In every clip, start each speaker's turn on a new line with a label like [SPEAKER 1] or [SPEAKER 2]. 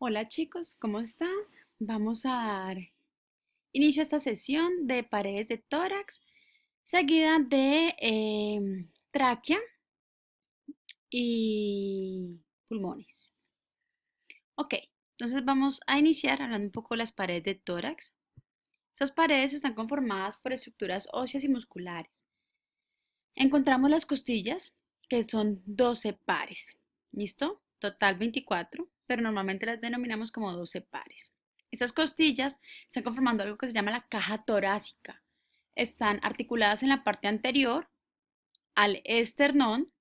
[SPEAKER 1] Hola chicos, ¿cómo están? Vamos a dar inicio a esta sesión de paredes de tórax, seguida de tráquea y pulmones. Ok, entonces vamos a iniciar hablando un poco de las paredes de tórax. Estas paredes están conformadas por estructuras óseas y musculares. Encontramos las costillas, que son 12 pares. ¿Listo? Total 24, pero normalmente las denominamos como 12 pares. Esas costillas están conformando algo que se llama la caja torácica. Están articuladas en la parte anterior al esternón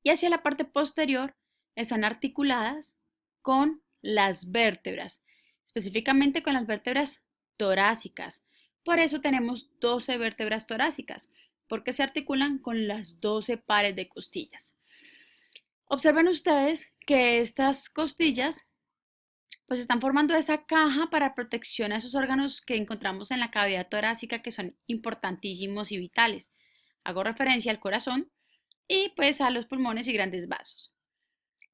[SPEAKER 1] y hacia la parte posterior están articuladas con las vértebras, específicamente con las vértebras torácicas. Por eso tenemos 12 vértebras torácicas, porque se articulan con las 12 pares de costillas. Observen ustedes que estas costillas pues están formando esa caja para protección a esos órganos que encontramos en la cavidad torácica que son importantísimos y vitales. Hago referencia al corazón y pues a los pulmones y grandes vasos.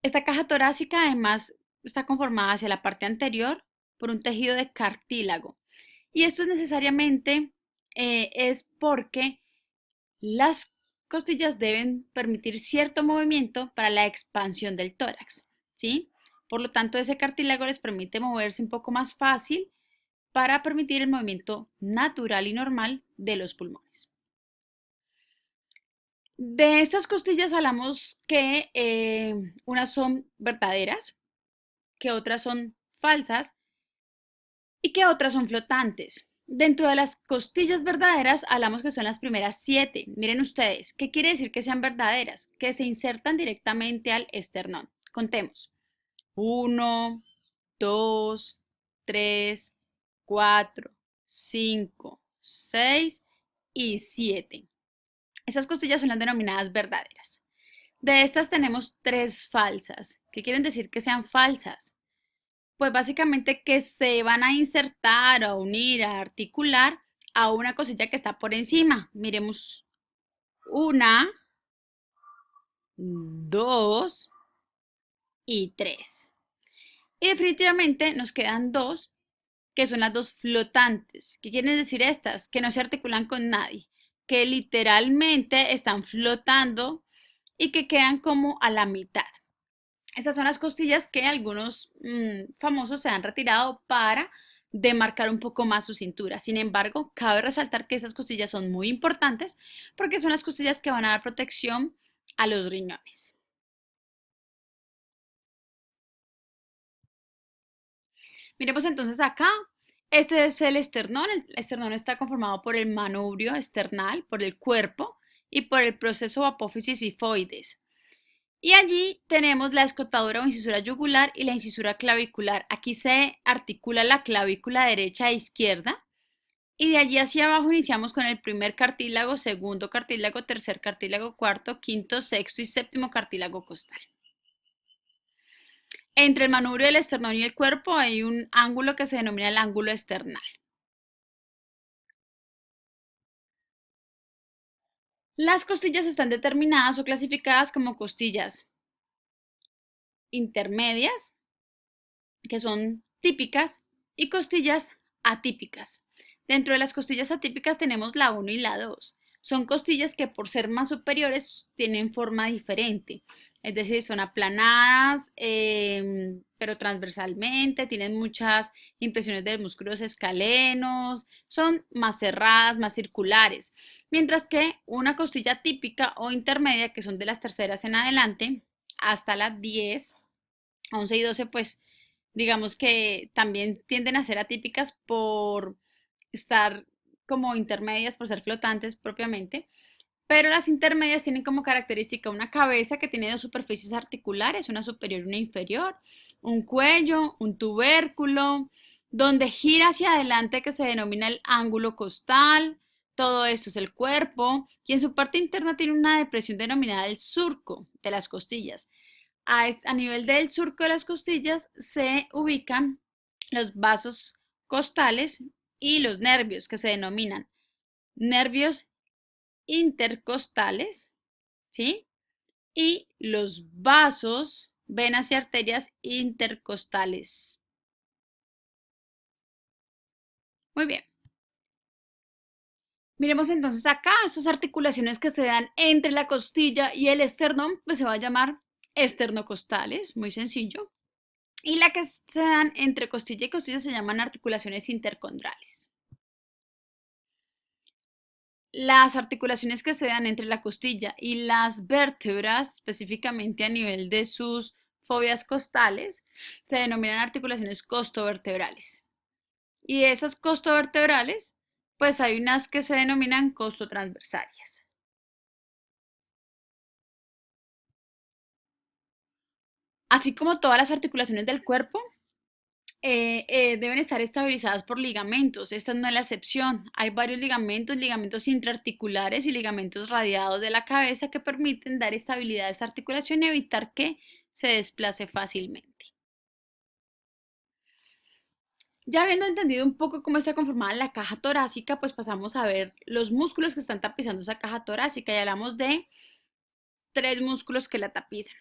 [SPEAKER 1] Esta caja torácica además está conformada hacia la parte anterior por un tejido de cartílago. Y esto es necesariamente es porque las costillas deben permitir cierto movimiento para la expansión del tórax, ¿sí? Por lo tanto, ese cartílago les permite moverse un poco más fácil para permitir el movimiento natural y normal de los pulmones. De estas costillas hablamos que unas son verdaderas, que otras son falsas y que otras son flotantes. Dentro de las costillas verdaderas hablamos que son las primeras 7. Miren ustedes, ¿qué quiere decir que sean verdaderas? Que se insertan directamente al esternón. Contemos. 1, 2, 3, 4, 5, 6 y 7. Esas costillas son las denominadas verdaderas. De estas tenemos 3 falsas. ¿Qué quieren decir que sean falsas? Pues básicamente que se van a insertar, a unir, a articular a una cosilla que está por encima. Miremos una, dos y tres. Y definitivamente nos quedan dos, que son las dos flotantes. ¿Qué quieren decir estas? Que no se articulan con nadie, que literalmente están flotando y que quedan como a la mitad. Estas son las costillas que algunos famosos se han retirado para demarcar un poco más su cintura. Sin embargo, cabe resaltar que esas costillas son muy importantes porque son las costillas que van a dar protección a los riñones. Miremos entonces acá. Este es el esternón. El esternón está conformado por el manubrio esternal, por el cuerpo y por el proceso apófisis sifoides. Y allí tenemos la escotadura o incisura yugular y la incisura clavicular. Aquí se articula la clavícula derecha e izquierda. Y de allí hacia abajo iniciamos con el primer cartílago, segundo cartílago, tercer cartílago, cuarto, quinto, sexto y séptimo cartílago costal. Entre el manubrio del esternón y el cuerpo hay un ángulo que se denomina el ángulo esternal. Las costillas están determinadas o clasificadas como costillas intermedias, que son típicas, y costillas atípicas. Dentro de las costillas atípicas tenemos la 1 y la 2. Son costillas que por ser más superiores tienen forma diferente, es decir, son aplanadas, pero transversalmente, tienen muchas impresiones de músculos escalenos, son más cerradas, más circulares, mientras que una costilla típica o intermedia, que son de las terceras en adelante, hasta las 10, 11 y 12, pues digamos que también tienden a ser atípicas por estar como intermedias, por ser flotantes propiamente, pero las intermedias tienen como característica una cabeza que tiene dos superficies articulares, una superior y una inferior, un cuello, un tubérculo, donde gira hacia adelante que se denomina el ángulo costal, todo esto es el cuerpo, y en su parte interna tiene una depresión denominada el surco de las costillas. A nivel del surco de las costillas se ubican los vasos costales y los nervios que se denominan nervios intercostales, ¿sí? Y los vasos venas y arterias intercostales. Muy bien. Miremos entonces acá, estas articulaciones que se dan entre la costilla y el esternón, pues se va a llamar esternocostales, muy sencillo. Y la que se dan entre costilla y costilla se llaman articulaciones intercondrales. Las articulaciones que se dan entre la costilla y las vértebras, específicamente a nivel de sus fobias costales, se denominan articulaciones costovertebrales. Y de esas costovertebrales, pues hay unas que se denominan costotransversarias. Así como todas las articulaciones del cuerpo, deben estar estabilizadas por ligamentos. Esta no es la excepción. Hay varios ligamentos, ligamentos intraarticulares y ligamentos radiados de la cabeza que permiten dar estabilidad a esa articulación y evitar que se desplace fácilmente. Ya habiendo entendido un poco cómo está conformada la caja torácica, pues pasamos a ver los músculos que están tapizando esa caja torácica y hablamos de tres músculos que la tapizan.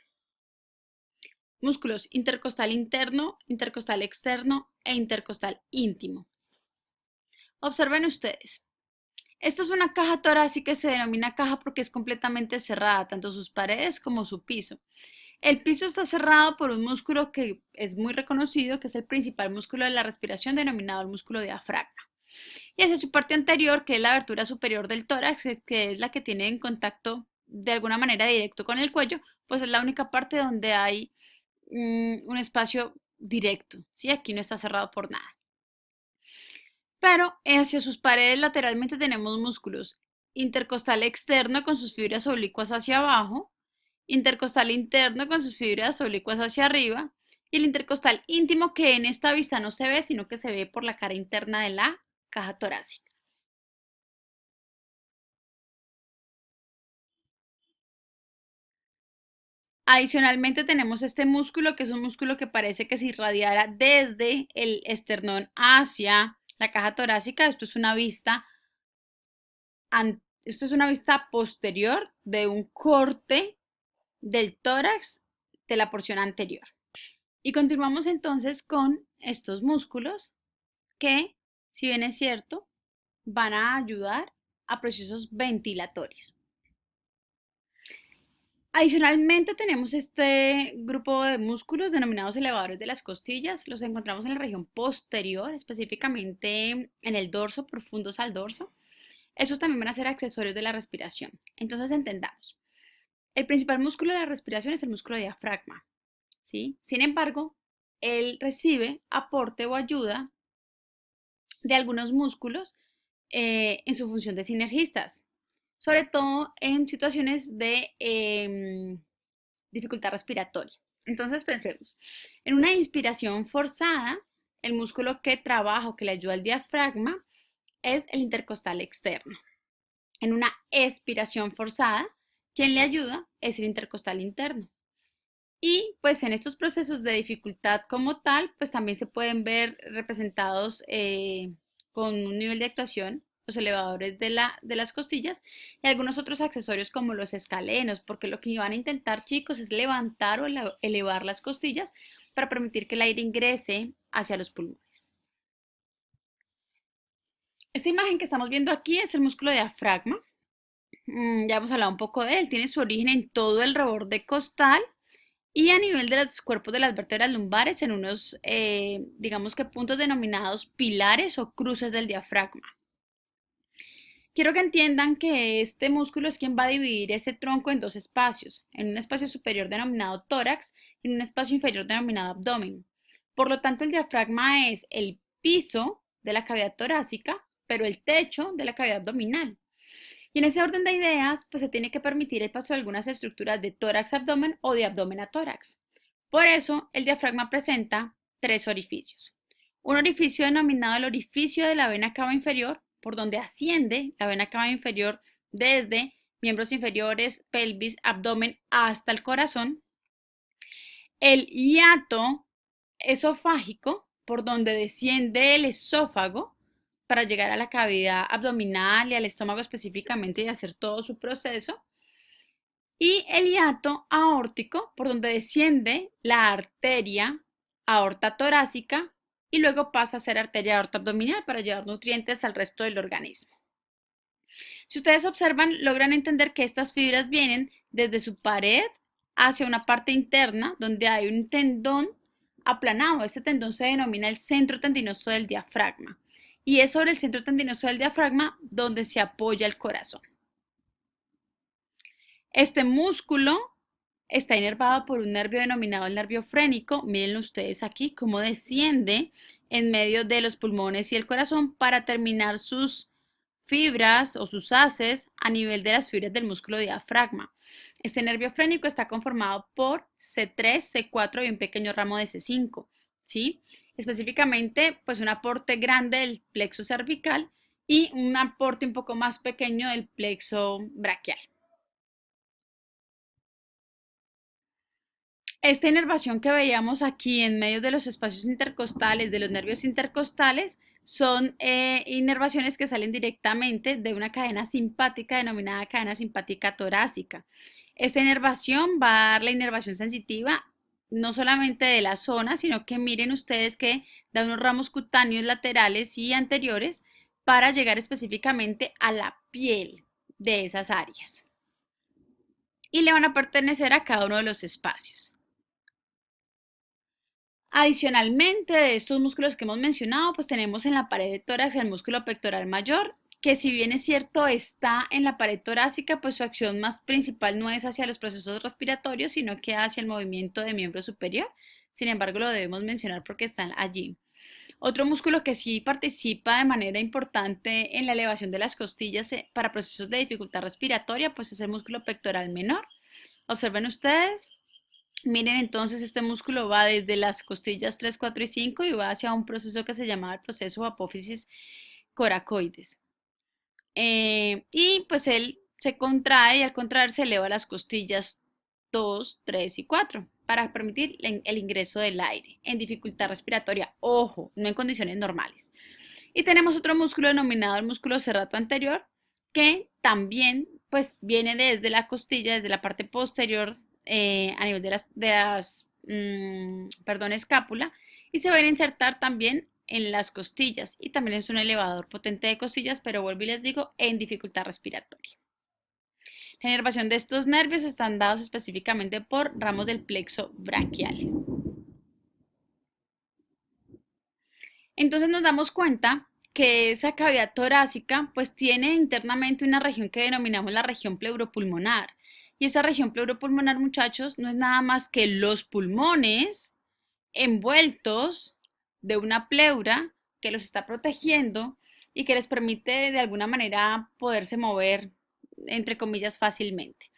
[SPEAKER 1] Músculos intercostal interno, intercostal externo e intercostal íntimo. Observen ustedes. Esta es una caja torácica que se denomina caja porque es completamente cerrada, tanto sus paredes como su piso. El piso está cerrado por un músculo que es muy reconocido, que es el principal músculo de la respiración, denominado el músculo diafragma. Y hacia su parte anterior, que es la abertura superior del tórax, que es la que tiene en contacto de alguna manera directo con el cuello, pues es la única parte donde hay un espacio directo, ¿sí? Aquí no está cerrado por nada. Pero hacia sus paredes lateralmente tenemos músculos intercostal externo con sus fibras oblicuas hacia abajo, intercostal interno con sus fibras oblicuas hacia arriba y el intercostal íntimo que en esta vista no se ve, sino que se ve por la cara interna de la caja torácica. Adicionalmente tenemos este músculo, que es un músculo que parece que se irradiara desde el esternón hacia la caja torácica. Esto es una vista posterior de un corte del tórax de la porción anterior. Y continuamos entonces con estos músculos que, si bien es cierto, van a ayudar a procesos ventilatorios. Adicionalmente tenemos este grupo de músculos denominados elevadores de las costillas. Los encontramos en la región posterior, específicamente en el dorso, profundos al dorso. Estos también van a ser accesorios de la respiración. Entonces entendamos. El principal músculo de la respiración es el músculo diafragma, ¿sí? Sin embargo, él recibe aporte o ayuda de algunos músculos en su función de sinergistas, sobre todo en situaciones de dificultad respiratoria. Entonces pensemos, en una inspiración forzada, el músculo que trabaja o que le ayuda al diafragma es el intercostal externo. En una expiración forzada, quien le ayuda es el intercostal interno. Y pues en estos procesos de dificultad como tal, pues también se pueden ver representados con un nivel de actuación los elevadores de las costillas y algunos otros accesorios como los escalenos, porque lo que van a intentar, chicos, es levantar o elevar las costillas para permitir que el aire ingrese hacia los pulmones. Esta imagen que estamos viendo aquí es el músculo diafragma. Ya hemos hablado un poco de él, tiene su origen en todo el reborde costal y a nivel de los cuerpos de las vértebras lumbares en unos, digamos que puntos denominados pilares o cruces del diafragma. Quiero que entiendan que este músculo es quien va a dividir ese tronco en dos espacios, en un espacio superior denominado tórax y en un espacio inferior denominado abdomen. Por lo tanto, el diafragma es el piso de la cavidad torácica, pero el techo de la cavidad abdominal. Y en ese orden de ideas, pues se tiene que permitir el paso de algunas estructuras de tórax-abdomen o de abdomen a tórax. Por eso, el diafragma presenta tres orificios. Un orificio denominado el orificio de la vena cava inferior, por donde asciende la vena cava inferior desde miembros inferiores, pelvis, abdomen hasta el corazón. El hiato esofágico, por donde desciende el esófago para llegar a la cavidad abdominal y al estómago específicamente y hacer todo su proceso. Y el hiato aórtico, por donde desciende la arteria aorta torácica y luego pasa a ser arteria aorta abdominal para llevar nutrientes al resto del organismo. Si ustedes observan, logran entender que estas fibras vienen desde su pared hacia una parte interna donde hay un tendón aplanado. Este tendón se denomina el centro tendinoso del diafragma y es sobre el centro tendinoso del diafragma donde se apoya el corazón. Este músculo está inervado por un nervio denominado el nervio frénico. Miren ustedes aquí cómo desciende en medio de los pulmones y el corazón para terminar sus fibras o sus haces a nivel de las fibras del músculo diafragma. Este nervio frénico está conformado por C3, C4 y un pequeño ramo de C5, ¿sí? Específicamente, pues un aporte grande del plexo cervical y un aporte un poco más pequeño del plexo braquial. Esta inervación que veíamos aquí en medio de los espacios intercostales, de los nervios intercostales, son inervaciones que salen directamente de una cadena simpática denominada cadena simpática torácica. Esta inervación va a dar la inervación sensitiva no solamente de la zona, sino que miren ustedes que da unos ramos cutáneos laterales y anteriores para llegar específicamente a la piel de esas áreas. Y le van a pertenecer a cada uno de los espacios. Adicionalmente, de estos músculos que hemos mencionado, pues tenemos en la pared de tórax el músculo pectoral mayor, que si bien es cierto está en la pared torácica, pues su acción más principal no es hacia los procesos respiratorios, sino que hacia el movimiento de miembro superior. Sin embargo, lo debemos mencionar porque están allí. Otro músculo que sí participa de manera importante en la elevación de las costillas para procesos de dificultad respiratoria, pues es el músculo pectoral menor. Observen ustedes. Miren, entonces este músculo va desde las costillas 3, 4 y 5 y va hacia un proceso que se llama el proceso apófisis coracoides. Y pues él se contrae y al contraerse eleva las costillas 2, 3 y 4 para permitir el ingreso del aire en dificultad respiratoria. Ojo, no en condiciones normales. Y tenemos otro músculo denominado el músculo serrato anterior que también pues viene desde la costilla, desde la parte posterior a nivel de escápula y se va a insertar también en las costillas y también es un elevador potente de costillas, pero vuelvo y les digo, en dificultad respiratoria. La inervación de estos nervios están dados específicamente por ramos del plexo braquial. Entonces nos damos cuenta que esa cavidad torácica pues tiene internamente una región que denominamos la región pleuropulmonar. Y esa región pleuropulmonar, muchachos, no es nada más que los pulmones envueltos de una pleura que los está protegiendo y que les permite de alguna manera poderse mover, entre comillas, fácilmente.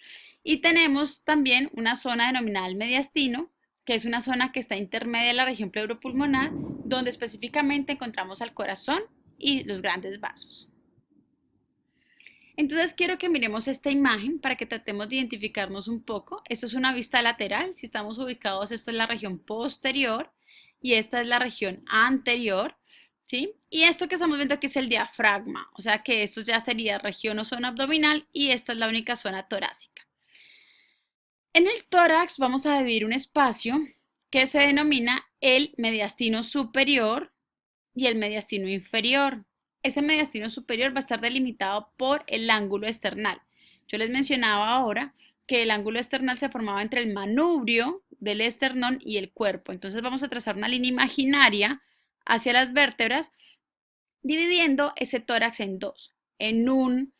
[SPEAKER 1] Y tenemos también una zona denominada el mediastino, que es una zona que está intermedia de la región pleuropulmonar, donde específicamente encontramos al corazón y los grandes vasos. Entonces quiero que miremos esta imagen para que tratemos de identificarnos un poco. Esto es una vista lateral. Si estamos ubicados, esto es la región posterior y esta es la región anterior, ¿sí? Y esto que estamos viendo aquí es el diafragma, o sea que esto ya sería región o zona abdominal y esta es la única zona torácica. En el tórax vamos a dividir un espacio que se denomina el mediastino superior y el mediastino inferior. Ese mediastino superior va a estar delimitado por el ángulo esternal. Yo les mencionaba ahora que el ángulo esternal se formaba entre el manubrio del esternón y el cuerpo. Entonces vamos a trazar una línea imaginaria hacia las vértebras, dividiendo ese tórax en dos, en un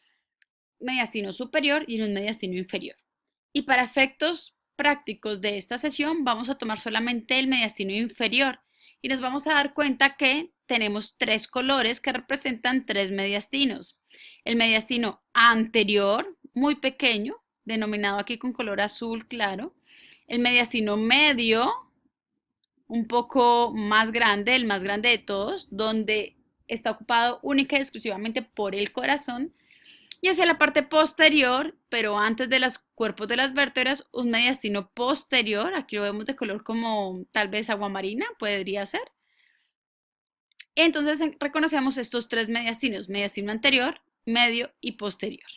[SPEAKER 1] mediastino superior y en un mediastino inferior. Y para efectos prácticos de esta sesión vamos a tomar solamente el mediastino inferior y nos vamos a dar cuenta que tenemos tres colores que representan tres mediastinos. El mediastino anterior, muy pequeño, denominado aquí con color azul claro. El mediastino medio, un poco más grande, el más grande de todos, donde está ocupado única y exclusivamente por el corazón. Y hacia la parte posterior, pero antes de los cuerpos de las vértebras, un mediastino posterior, aquí lo vemos de color como tal vez aguamarina, podría ser. Entonces reconocemos estos tres mediastinos, mediastino anterior, medio y posterior.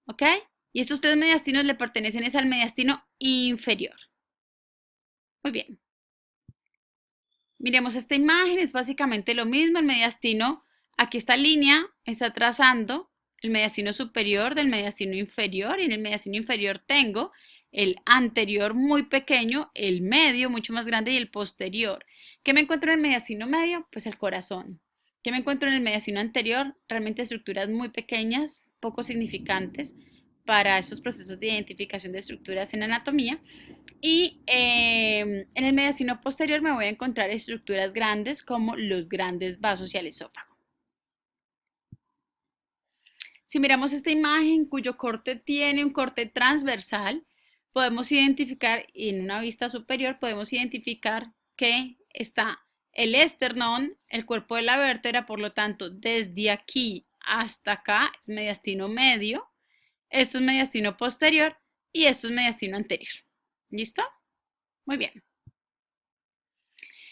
[SPEAKER 1] ¿Ok? Y estos tres mediastinos le pertenecen al mediastino inferior. Muy bien. Miremos esta imagen, es básicamente lo mismo. El mediastino, aquí esta línea está trazando el mediastino superior del mediastino inferior, y en el mediastino inferior tengo el anterior muy pequeño, el medio mucho más grande y el posterior. ¿Qué me encuentro en el mediastino medio? Pues el corazón. ¿Qué me encuentro en el mediastino anterior? Realmente estructuras muy pequeñas, poco significantes para estos procesos de identificación de estructuras en anatomía. Y en el mediastino posterior me voy a encontrar estructuras grandes como los grandes vasos y el esófago. Si miramos esta imagen cuyo corte tiene un corte transversal, podemos identificar en una vista superior, podemos identificar que está el esternón, el cuerpo de la vértebra, por lo tanto, desde aquí hasta acá es mediastino medio, esto es mediastino posterior y esto es mediastino anterior. ¿Listo? Muy bien.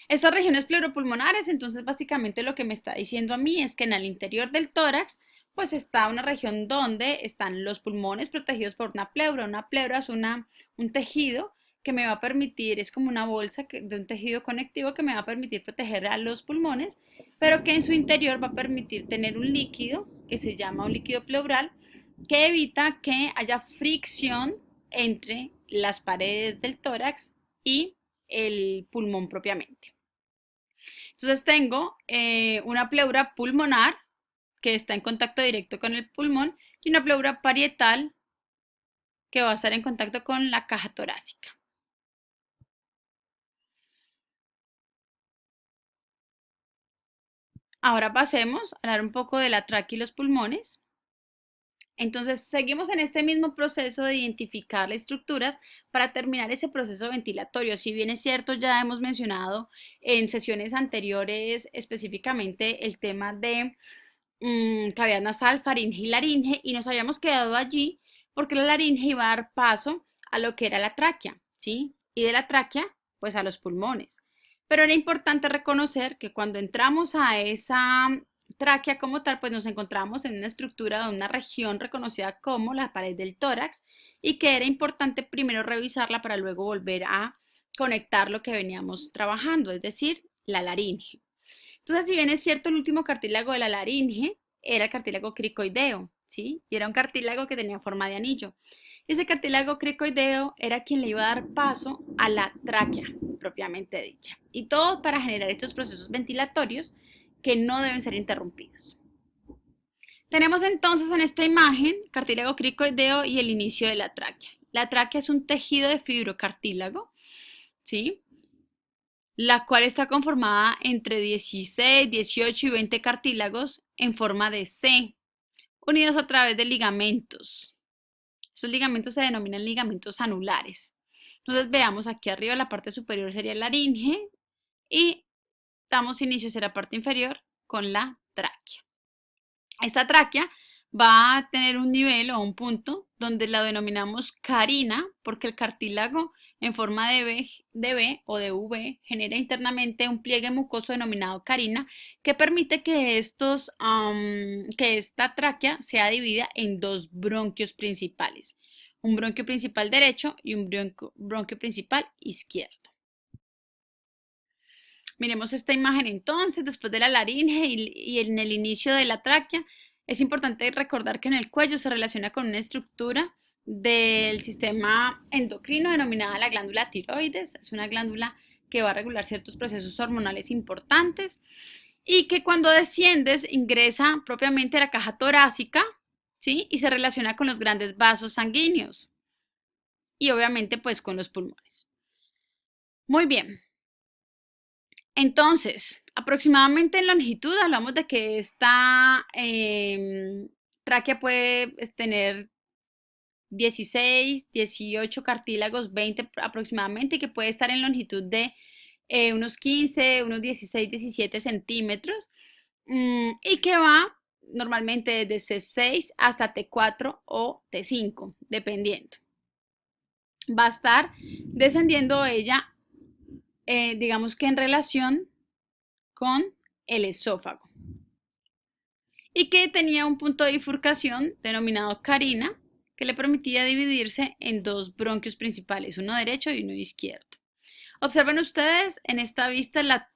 [SPEAKER 1] Estas regiones pleuropulmonares, entonces básicamente lo que me está diciendo a mí es que en el interior del tórax pues está una región donde están los pulmones protegidos por una pleura. Una pleura es un tejido que me va a permitir, es como una bolsa de un tejido conectivo que me va a permitir proteger a los pulmones, pero que en su interior va a permitir tener un líquido que se llama un líquido pleural que evita que haya fricción entre las paredes del tórax y el pulmón propiamente. Entonces tengo una pleura pulmonar que está en contacto directo con el pulmón y una pleura parietal que va a estar en contacto con la caja torácica. Ahora pasemos a hablar un poco de la tráquea y los pulmones. Entonces, seguimos en este mismo proceso de identificar las estructuras para terminar ese proceso ventilatorio. Si bien es cierto, ya hemos mencionado en sesiones anteriores específicamente el tema de cavidad nasal, faringe y laringe, y nos habíamos quedado allí porque la laringe iba a dar paso a lo que era la tráquea, ¿sí? Y de la tráquea, pues a los pulmones. Pero era importante reconocer que cuando entramos a esa tráquea como tal, pues nos encontramos en una estructura de una región reconocida como la pared del tórax y que era importante primero revisarla para luego volver a conectar lo que veníamos trabajando, es decir, la laringe. Entonces, si bien es cierto, el último cartílago de la laringe era el cartílago cricoideo, ¿sí? Y era un cartílago que tenía forma de anillo. Ese cartílago cricoideo era quien le iba a dar paso a la tráquea propiamente dicha. Y todo para generar estos procesos ventilatorios que no deben ser interrumpidos. Tenemos entonces en esta imagen cartílago cricoideo y el inicio de la tráquea. La tráquea es un tejido de fibrocartílago, ¿sí? La cual está conformada entre 16, 18 y 20 cartílagos en forma de C, unidos a través de ligamentos. Estos ligamentos se denominan ligamentos anulares. Entonces veamos aquí arriba la parte superior sería la laringe y damos inicio hacia la parte inferior con la tráquea. Esta tráquea va a tener un nivel o un punto donde la denominamos carina porque el cartílago en forma de B o de V genera internamente un pliegue mucoso denominado carina que permite que, que esta tráquea sea dividida en dos bronquios principales, un bronquio principal derecho y un bronquio principal izquierdo. Miremos esta imagen entonces, después de la laringe y en el inicio de la tráquea. Es importante recordar que en el cuello se relaciona con una estructura del sistema endocrino denominada la glándula tiroides. Es una glándula que va a regular ciertos procesos hormonales importantes y que cuando desciendes ingresa propiamente a la caja torácica, ¿sí? Y se relaciona con los grandes vasos sanguíneos y obviamente pues con los pulmones. Muy bien. Entonces, aproximadamente en longitud hablamos de que esta tráquea puede tener 16, 18 cartílagos, 20 aproximadamente, y que puede estar en longitud de unos 15, unos 16, 17 centímetros, y que va normalmente desde C6 hasta T4 o T5, dependiendo. Va a estar descendiendo ella, digamos que en relación con el esófago y que tenía un punto de bifurcación denominado carina que le permitía dividirse en dos bronquios principales, uno derecho y uno izquierdo. Observen ustedes en esta vista la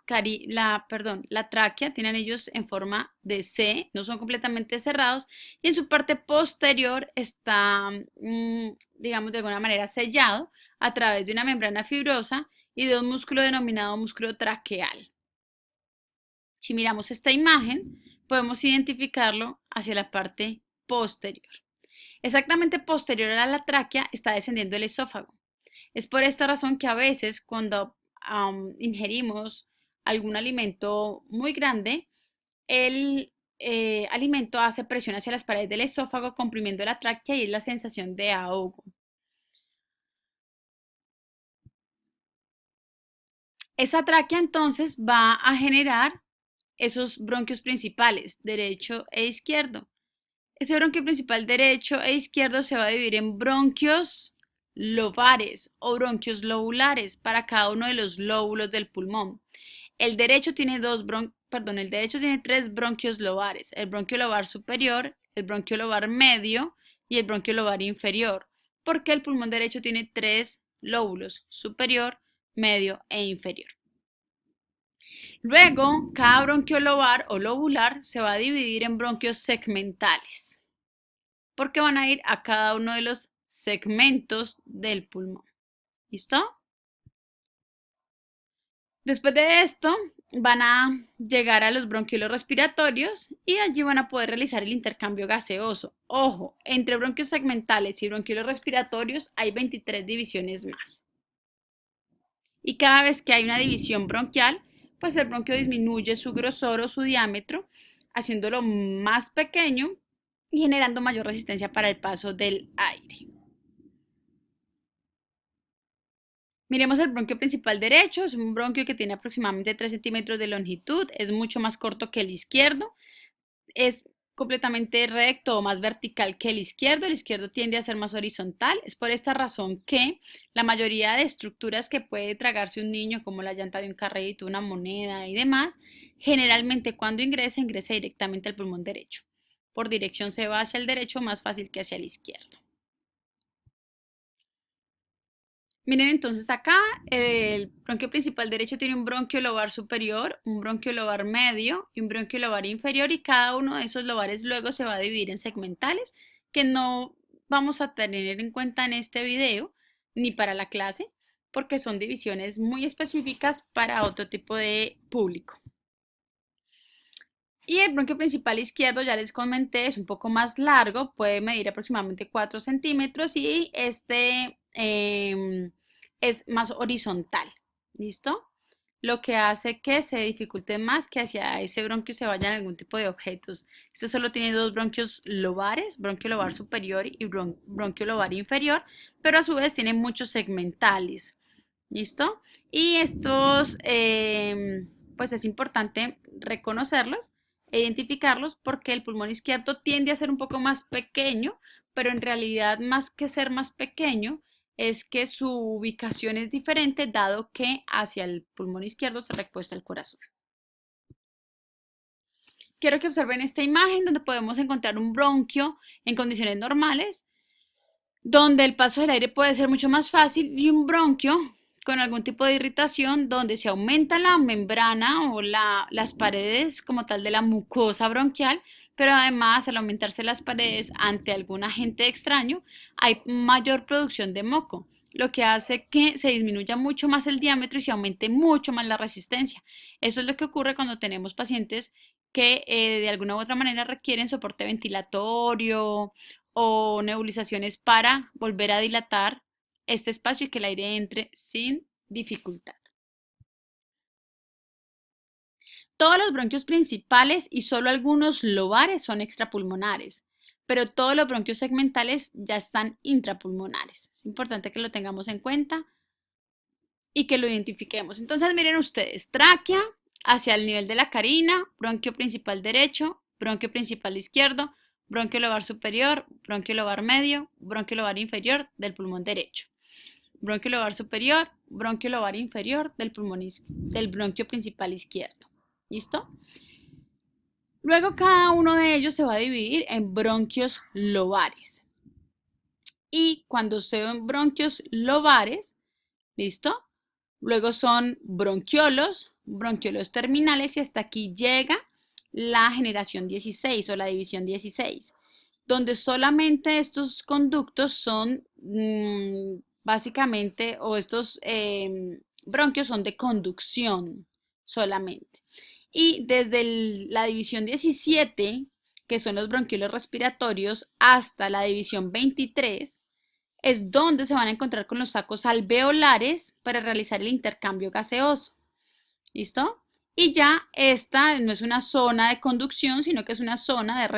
[SPEAKER 1] tráquea, tienen ellos en forma de C, no son completamente cerrados y en su parte posterior está, digamos, de alguna manera sellado a través de una membrana fibrosa y de un músculo denominado músculo traqueal. Si miramos esta imagen, podemos identificarlo hacia la parte posterior. Exactamente posterior a la tráquea está descendiendo el esófago. Es por esta razón que a veces cuando ingerimos algún alimento muy grande, el alimento hace presión hacia las paredes del esófago, comprimiendo la tráquea y es la sensación de ahogo. Esa tráquea entonces va a generar esos bronquios principales, derecho e izquierdo. Ese bronquio principal derecho e izquierdo se va a dividir en bronquios lobares o bronquios lobulares para cada uno de los lóbulos del pulmón. El derecho tiene tres bronquios lobares, el bronquio lobar superior, el bronquio lobar medio y el bronquio lobar inferior, porque el pulmón derecho tiene tres lóbulos, superior, medio e inferior. Luego, cada bronquio lobar o lobular se va a dividir en bronquios segmentales, porque van a ir a cada uno de los segmentos del pulmón. ¿Listo? Después de esto, van a llegar a los bronquiolos respiratorios y allí van a poder realizar el intercambio gaseoso. Ojo, entre bronquios segmentales y bronquiolos respiratorios hay 23 divisiones más. Y cada vez que hay una división bronquial, pues el bronquio disminuye su grosor o su diámetro, haciéndolo más pequeño y generando mayor resistencia para el paso del aire. Miremos el bronquio principal derecho, es un bronquio que tiene aproximadamente 3 centímetros de longitud, es mucho más corto que el izquierdo, es completamente recto o más vertical que el izquierdo tiende a ser más horizontal, es por esta razón que la mayoría de estructuras que puede tragarse un niño, como la llanta de un carrito, una moneda y demás, generalmente cuando ingresa directamente al pulmón derecho. Por dirección se va hacia el derecho más fácil que hacia el izquierdo. Miren entonces acá, el bronquio principal derecho tiene un bronquio lobar superior, un bronquio lobar medio y un bronquio lobar inferior y cada uno de esos lobares luego se va a dividir en segmentales que no vamos a tener en cuenta en este video ni para la clase porque son divisiones muy específicas para otro tipo de público. Y el bronquio principal izquierdo, ya les comenté, es un poco más largo, puede medir aproximadamente 4 centímetros y es más horizontal, ¿listo? Lo que hace que se dificulte más que hacia ese bronquio se vayan algún tipo de objetos. Este solo tiene dos bronquios lobares, bronquio lobar superior y bronquio lobar inferior, pero a su vez tiene muchos segmentales, ¿listo? Y estos, pues es importante reconocerlos e identificarlos porque el pulmón izquierdo tiende a ser un poco más pequeño, pero en realidad más que ser más pequeño, es que su ubicación es diferente dado que hacia el pulmón izquierdo se recuesta el corazón. Quiero que observen esta imagen donde podemos encontrar un bronquio en condiciones normales, donde el paso del aire puede ser mucho más fácil y un bronquio con algún tipo de irritación donde se aumenta la membrana o las paredes como tal de la mucosa bronquial, pero además al aumentarse las paredes ante algún agente extraño hay mayor producción de moco, lo que hace que se disminuya mucho más el diámetro y se aumente mucho más la resistencia. Eso es lo que ocurre cuando tenemos pacientes que de alguna u otra manera requieren soporte ventilatorio o nebulizaciones para volver a dilatar este espacio y que el aire entre sin dificultad. Todos los bronquios principales y solo algunos lobares son extrapulmonares, pero todos los bronquios segmentales ya están intrapulmonares. Es importante que lo tengamos en cuenta y que lo identifiquemos. Entonces miren ustedes, tráquea hacia el nivel de la carina, bronquio principal derecho, bronquio principal izquierdo, bronquio lobar superior, bronquio lobar medio, bronquio lobar inferior del pulmón derecho. Bronquio lobar superior, bronquio lobar inferior del bronquio principal izquierdo. ¿Listo? Luego cada uno de ellos se va a dividir en bronquios lobares. Y cuando son bronquios lobares, ¿listo? Luego son bronquiolos terminales y hasta aquí llega la generación 16 o la división 16, donde solamente estos conductos son básicamente, o estos bronquios son de conducción solamente. Y desde la división 17, que son los bronquiolos respiratorios, hasta la división 23, es donde se van a encontrar con los sacos alveolares para realizar el intercambio gaseoso. ¿Listo? Y ya esta no es una zona de conducción, sino que es una zona de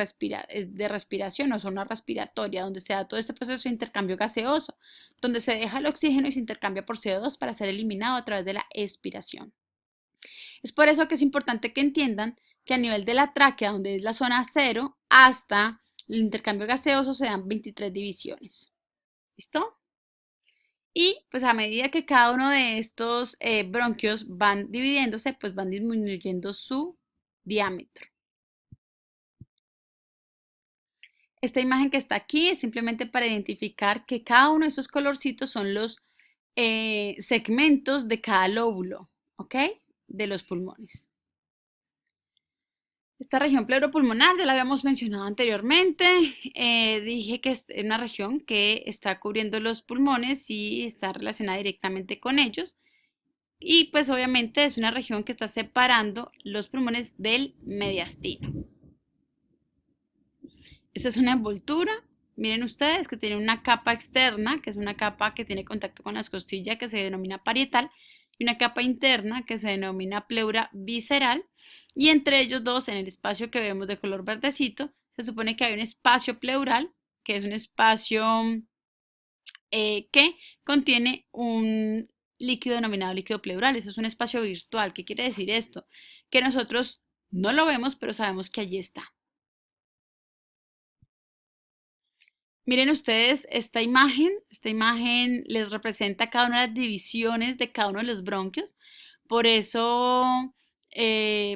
[SPEAKER 1] respiración o zona respiratoria, donde se da todo este proceso de intercambio gaseoso, donde se deja el oxígeno y se intercambia por CO2 para ser eliminado a través de la expiración. Es por eso que es importante que entiendan que a nivel de la tráquea, donde es la zona 0, hasta el intercambio gaseoso se dan 23 divisiones. ¿Listo? Y pues a medida que cada uno de estos bronquios van dividiéndose, pues van disminuyendo su diámetro. Esta imagen que está aquí es simplemente para identificar que cada uno de esos colorcitos son los segmentos de cada lóbulo, ¿ok? De los pulmones. Esta región pleuropulmonar ya la habíamos mencionado anteriormente. Dije que es una región que está cubriendo los pulmones y está relacionada directamente con ellos. Y pues obviamente es una región que está separando los pulmones del mediastino. Esta es una envoltura. Miren ustedes que tiene una capa externa, que es una capa que tiene contacto con las costillas, que se denomina parietal, y una capa interna que se denomina pleura visceral. Y entre ellos dos, en el espacio que vemos de color verdecito, se supone que hay un espacio pleural, que es un espacio que contiene un líquido denominado líquido pleural. Eso es un espacio virtual. ¿Qué quiere decir esto? Que nosotros no lo vemos, pero sabemos que allí está. Miren ustedes esta imagen les representa cada una de las divisiones de cada uno de los bronquios. Por eso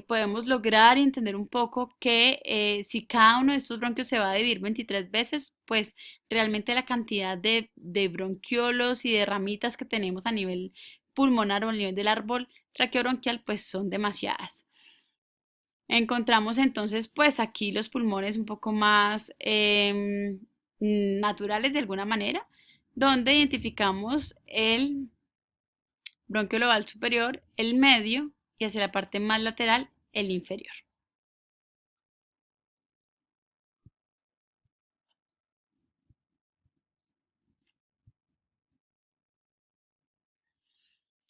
[SPEAKER 1] podemos lograr y entender un poco que si cada uno de estos bronquios se va a dividir 23 veces, pues realmente la cantidad de bronquiolos y de ramitas que tenemos a nivel pulmonar o a nivel del árbol traqueobronquial, pues son demasiadas. Encontramos entonces pues aquí los pulmones un poco más naturales de alguna manera, donde identificamos el bronquio lobar superior, el medio y hacia la parte más lateral el inferior.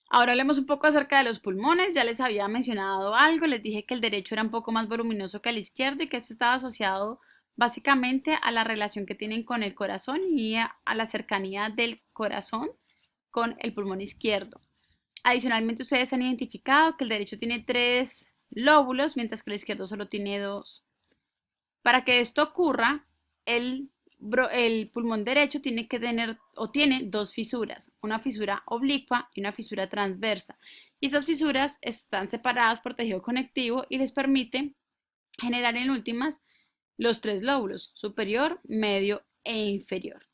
[SPEAKER 1] Ahora hablemos un poco acerca de los pulmones. Ya les había mencionado algo, les dije que el derecho era un poco más voluminoso que el izquierdo y que esto estaba asociado básicamente a la relación que tienen con el corazón y a la cercanía del corazón con el pulmón izquierdo. Adicionalmente, ustedes han identificado que el derecho tiene 3 lóbulos, mientras que el izquierdo solo tiene 2. Para que esto ocurra, el pulmón derecho tiene que tener o tiene 2 fisuras, una fisura oblicua y una fisura transversa. Y esas fisuras están separadas por tejido conectivo y les permite generar en últimas los 3 lóbulos, superior, medio e inferior.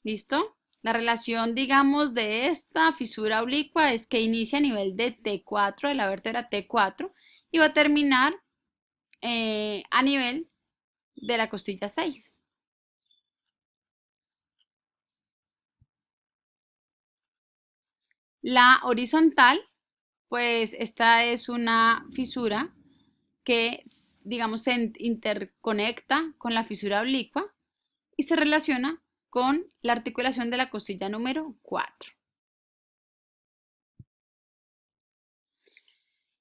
[SPEAKER 1] ¿Listo? La relación, digamos, de esta fisura oblicua es que inicia a nivel de T4, de la vértebra T4, y va a terminar a nivel de la costilla 6. La horizontal, pues esta es una fisura que, digamos, se interconecta con la fisura oblicua y se relaciona con la articulación de la costilla número 4.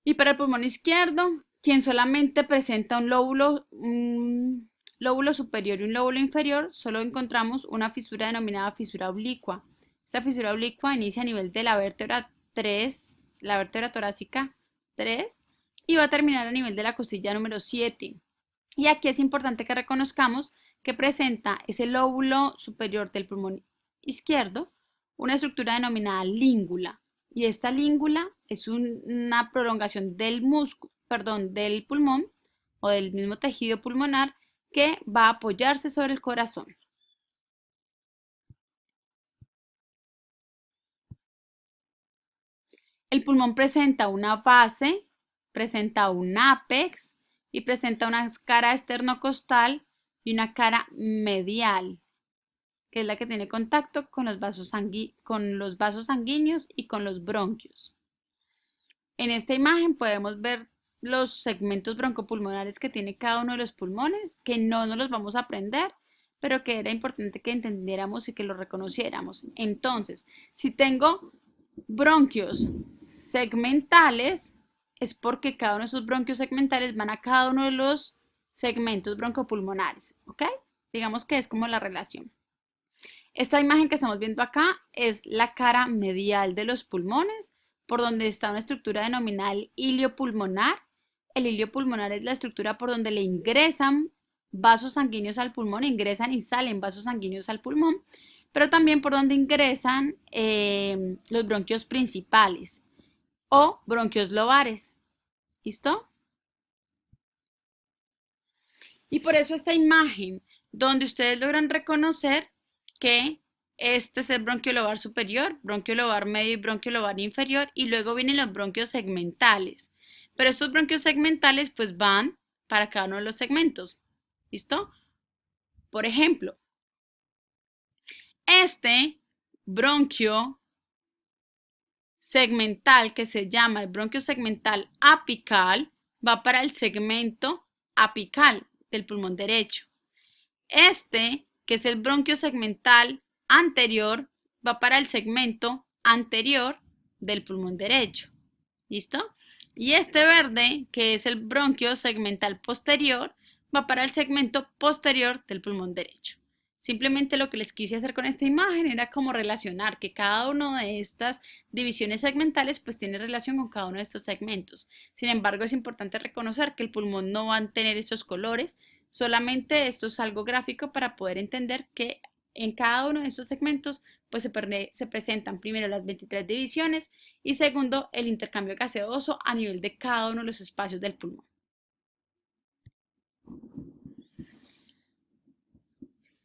[SPEAKER 1] Y para el pulmón izquierdo, quien solamente presenta un lóbulo superior y un lóbulo inferior, solo encontramos una fisura denominada fisura oblicua. Esta fisura oblicua inicia a nivel de la vértebra 3, la vértebra torácica 3, y va a terminar a nivel de la costilla número 7. Y aquí es importante que reconozcamos que presenta ese lóbulo superior del pulmón izquierdo una estructura denominada língula. Y esta língula es una prolongación del músculo, perdón, del pulmón o del mismo tejido pulmonar que va a apoyarse sobre el corazón. El pulmón presenta una base, presenta un ápex y presenta una cara esternocostal y una cara medial, que es la que tiene contacto con los vasos sanguíneos y con los bronquios. En esta imagen podemos ver los segmentos broncopulmonares que tiene cada uno de los pulmones, que no nos los vamos a aprender, pero que era importante que entendiéramos y que los reconociéramos. Entonces, si tengo bronquios segmentales, es porque cada uno de esos bronquios segmentales van a cada uno de los segmentos broncopulmonares, ¿ok? Digamos que es como la relación. Esta imagen que estamos viendo acá es la cara medial de los pulmones, por donde está una estructura denominada el hilio pulmonar. El hilio pulmonar es la estructura por donde le ingresan vasos sanguíneos al pulmón, ingresan y salen vasos sanguíneos al pulmón, pero también por donde ingresan los bronquios principales o bronquios lobares. ¿Listo? Y por eso esta imagen, donde ustedes logran reconocer que este es el bronquio lobar superior, bronquio lobar medio y bronquio lobar inferior, y luego vienen los bronquios segmentales. Pero estos bronquios segmentales pues van para cada uno de los segmentos. ¿Listo? Por ejemplo, este bronquio segmental que se llama el bronquio segmental apical va para el segmento apical del pulmón derecho. Este, que es el bronquio segmental anterior, va para el segmento anterior del pulmón derecho. ¿Listo? Y este verde, que es el bronquio segmental posterior, va para el segmento posterior del pulmón derecho. Simplemente lo que les quise hacer con esta imagen era como relacionar que cada una de estas divisiones segmentales pues tiene relación con cada uno de estos segmentos. Sin embargo, es importante reconocer que el pulmón no va a tener esos colores, solamente esto es algo gráfico para poder entender que en cada uno de estos segmentos pues se presentan primero las 23 divisiones y segundo el intercambio gaseoso a nivel de cada uno de los espacios del pulmón.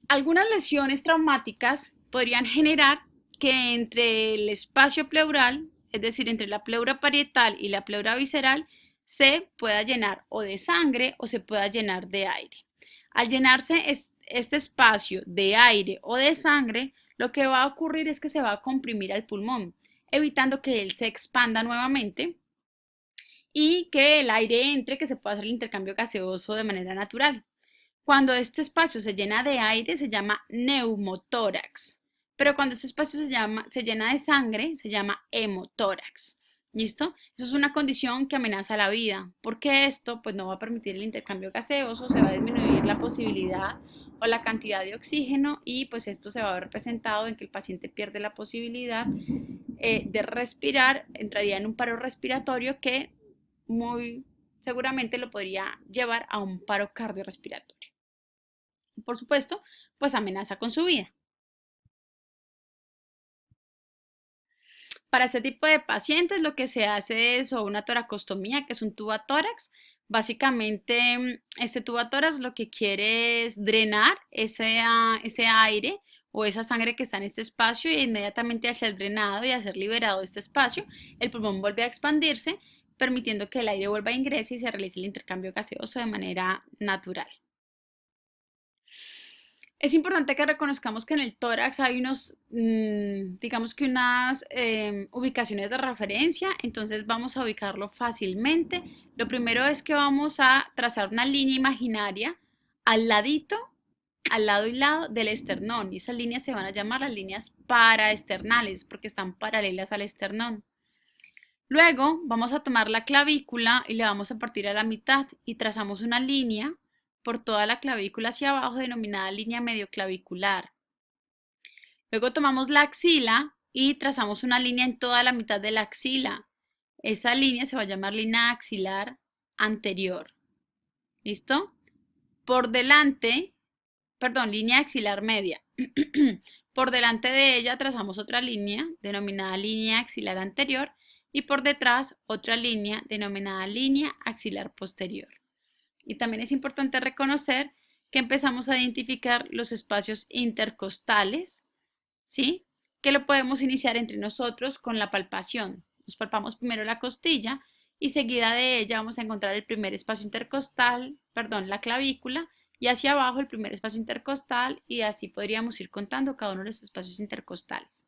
[SPEAKER 1] Algunas lesiones traumáticas podrían generar que entre el espacio pleural, es decir, entre la pleura parietal y la pleura visceral, se pueda llenar o de sangre o se pueda llenar de aire. Al llenarse este espacio de aire o de sangre, lo que va a ocurrir es que se va a comprimir al pulmón, evitando que él se expanda nuevamente y que el aire entre, que se pueda hacer el intercambio gaseoso de manera natural. Cuando este espacio se llena de aire, se llama neumotórax. Pero cuando este espacio se llena de sangre, se llama hemotórax. ¿Listo? Eso es una condición que amenaza la vida, porque esto pues no va a permitir el intercambio gaseoso, se va a disminuir la posibilidad o la cantidad de oxígeno y pues esto se va a ver representado en que el paciente pierde la posibilidad de respirar, entraría en un paro respiratorio que muy seguramente lo podría llevar a un paro cardiorrespiratorio. Y por supuesto, pues amenaza con su vida. Para este tipo de pacientes lo que se hace es una toracostomía, que es un tubatórax. Básicamente, este tubatórax lo que quiere es drenar ese aire o esa sangre que está en este espacio y inmediatamente al ser drenado y al ser liberado de este espacio, el pulmón vuelve a expandirse, permitiendo que el aire vuelva a ingresar y se realice el intercambio gaseoso de manera natural. Es importante que reconozcamos que en el tórax hay digamos que unas ubicaciones de referencia, entonces vamos a ubicarlo fácilmente. Lo primero es que vamos a trazar una línea imaginaria al ladito, al lado y lado del esternón, y esas líneas se van a llamar las líneas paraesternales porque están paralelas al esternón. Luego vamos a tomar la clavícula y la vamos a partir a la mitad y trazamos una línea por toda la clavícula hacia abajo denominada línea medioclavicular. Luego tomamos la axila y trazamos una línea en toda la mitad de la axila. Esa línea se va a llamar línea axilar anterior. ¿Listo? Por delante, perdón, línea axilar media. Por delante de ella trazamos otra línea denominada línea axilar anterior y por detrás otra línea denominada línea axilar posterior. Y también es importante reconocer que empezamos a identificar los espacios intercostales, ¿sí? Que lo podemos iniciar entre nosotros con la palpación. Nos palpamos primero la costilla y seguida de ella vamos a encontrar el primer espacio intercostal, perdón, la clavícula, y hacia abajo el primer espacio intercostal, y así podríamos ir contando cada uno de los espacios intercostales.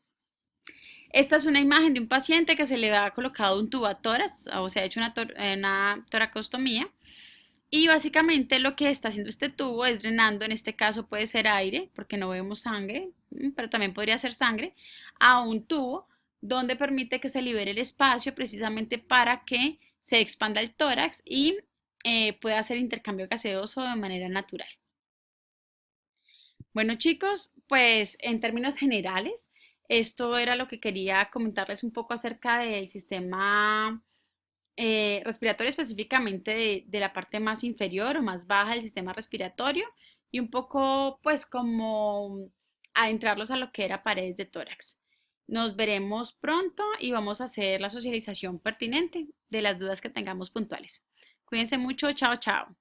[SPEAKER 1] Esta es una imagen de un paciente que se le ha colocado un tubatórax, o se ha hecho una toracostomía. Y básicamente lo que está haciendo este tubo es drenando, en este caso puede ser aire, porque no vemos sangre, pero también podría ser sangre, a un tubo donde permite que se libere el espacio precisamente para que se expanda el tórax y pueda hacer intercambio gaseoso de manera natural. Bueno, chicos, pues en términos generales, esto era lo que quería comentarles un poco acerca del sistema respiratorio, específicamente de la parte más inferior o más baja del sistema respiratorio, y un poco pues como adentrarlos a lo que era paredes de tórax. Nos veremos pronto y vamos a hacer la socialización pertinente de las dudas que tengamos puntuales. Cuídense mucho, chao, chao.